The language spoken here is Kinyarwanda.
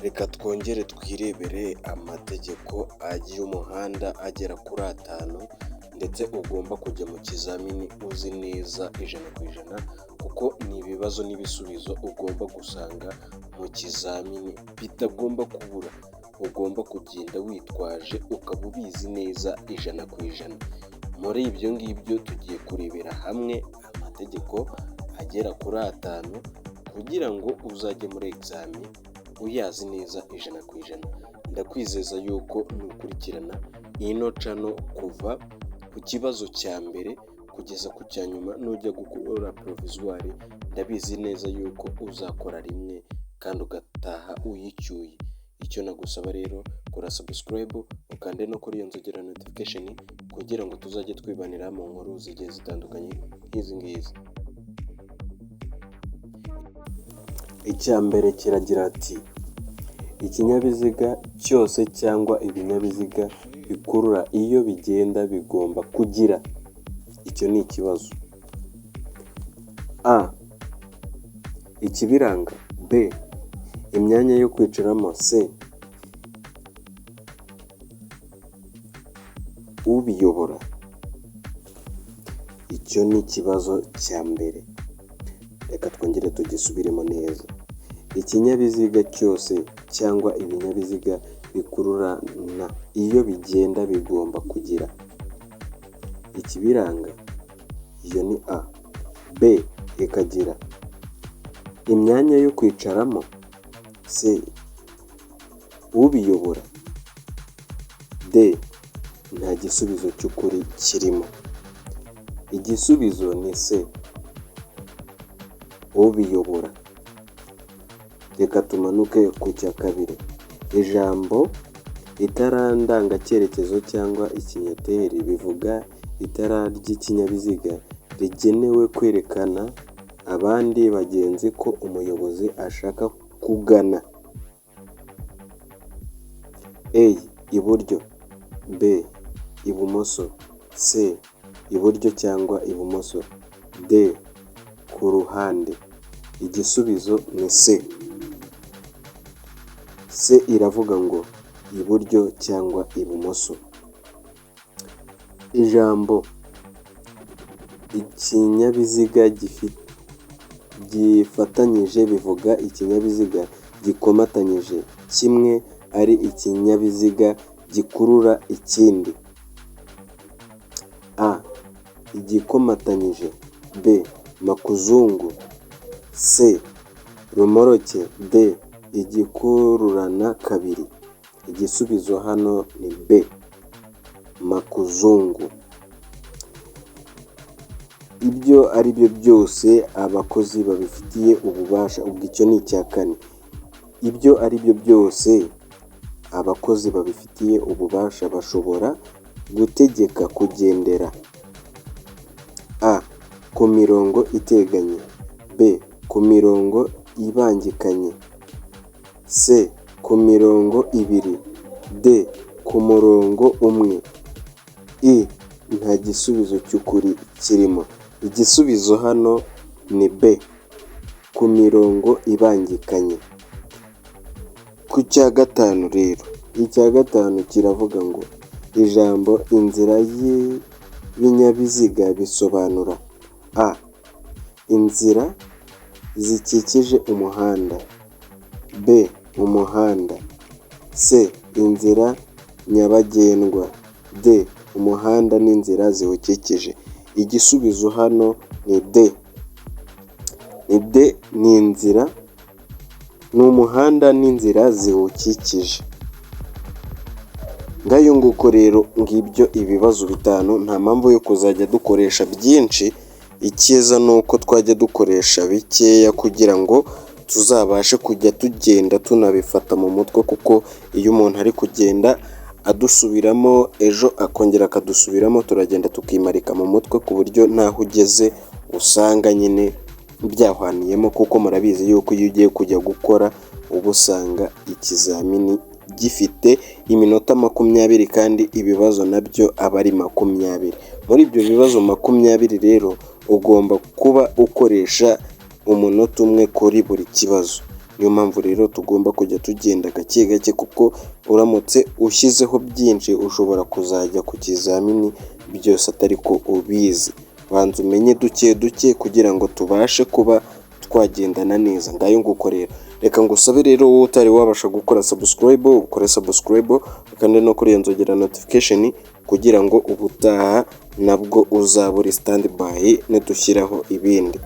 Reka twongere twirebere amategeko y'umuhanda agera kuri 5 ndetse ugomba kujya mu kizamini uzi neza 100% kuko ni ibibazo n'ibisubizo ugomba gusanga mu kizamini bitagomba kubura. Ugomba kugenda witwaje ukaba ubizi neza 100%. Muri ibyo ngibyo tugiye kurebera hamwe amategeko agera kuri 5 kugira ngo uzajye muri examen uyazi neza 100%. Ndakwizeza yuko nukurikirana ino channel kuva ku kibazo cya mbere kugeza ku cya nyuma nujya gukora provisoire, ndabizi neza yuko uzakora rimwe kandi ugataha uyicyuye. Icyo nagusaba rero, kora subscribe ukande no kuri iyo nzogera notification kugira ngo tuzajye twibanira mu nkuru zigiye zitandukanye nk'izi ngizi. Icya mbere kiragira ati ikinyabiziga cyose cyangwa ibinyabiziga bikurura iyo bigenda bigomba kugira. Icyo ni ikibazo. A. Ikibiranga. B. Imyanya yo kwicaramo. C. Ubiyobora. Icyo ni ikibazo cya mbere. Reka twongere tugisubiremo neza. Ikinyabiziga cyose cyangwa ibinyabiziga bikururana iyo bigenda bigomba kugira. Ikibiranga. Iyo ni A. B. Ikagira imyanya yo kwicaramo. C. Ubiyobora. D. Nta gisubizo cy'ukuri kirimo. Igisubizo ni C. Ubiyobora. Reka tumanuke ku cya kabiri. Ijambo itara ndangacyerekezo cyangwa ikinyoteri bivuga itara ry'ikinyabiziga rigenewe kwerekana abandi bagenzi ko umuyobozi ashaka kugana. A. Iburyo. B. Ibumoso. C. Iburyo cyangwa ibumoso. D. Ku ruhande. Igisubizo ni C. C iravuga ngo iburyo cyangwa ibumoso. Ijambo ikinyabiziga gifatanyije bivuga ikinyabiziga gikomatanyije kimwe ari ikinyabiziga gikurura ikindi. A. Igikomatanyije. B. Makuzungu. C. Rumoroke. D. Igikururana kabiri. Igisubizo hano ni B. Makuzungu. Ibyo ari byo byose abakozi babifitiye ububasha. Ubwo icyo ni icya kane. Ibyo ari byo byose abakozi babifitiye ububasha bashobora gutegeka kugendera. A. Ku mirongo iteganye. B. Ku mirongo ibangikanye. C. Ku mirongo ibiri. D. Ku murongo umwe. I. Nta gisubizo cy'ukuri kirimo. Igisubizo hano ni B. Ku mirongo ibangikanye. Ku cya gatanu rero. Icya gatanu kiravuga ngo ijambo inzira y'ibinyabiziga bisobanura. A. Inzira zikikije umuhanda. B. Umuhanda. C. Inzira nyabagendwa. D. Umuhanda n'inzira ziwukikije. Igisubizo hano ni D. Ni inzira, ni umuhanda n'inzira ziwukikije. Ngayo nguko rero ngibyo ibibazo 5. Nta mpamvu yo kuzajya dukoresha byinshi. Icyiza ni uko twajya dukoresha bikeya kugira ngo tuzabashe kujya tugenda tunabifata mu mutwe, kuko iyo umuntu ari kugenda adusubiramo ejo akongera akadusubiramo turagenda tukimarika mu mutwe ku buryo ntaho ugeze usanga nyine byahwaniyemo, kuko murabizi yuko iyo ugiye kujya gukora uba usanga ikizamini gifite iminota 20 kandi ibibazo nabyo aba ari 20. Muri ibyo bibazo 20 rero ugomba kuba ukoresha umunota umwe kuri buri kibazo. niyo mpamvu rero tugomba kujya tugenda gake gake kuko uramutse ushyizeho byinshi ushobora kuzajya ku kizamini byose atari ko ubizi. Banza umenye duke duke kugira ngo tubashe kuba twagendana neza. Ngayo nguko rero, reka ngusabe rero wowe utari wabasha gukora subscribe ukore subscribe kandi no kuri iyo nzogera notification kugira ngo ubutaha nabwo uzaba uri standby nidushyiraho ibindi.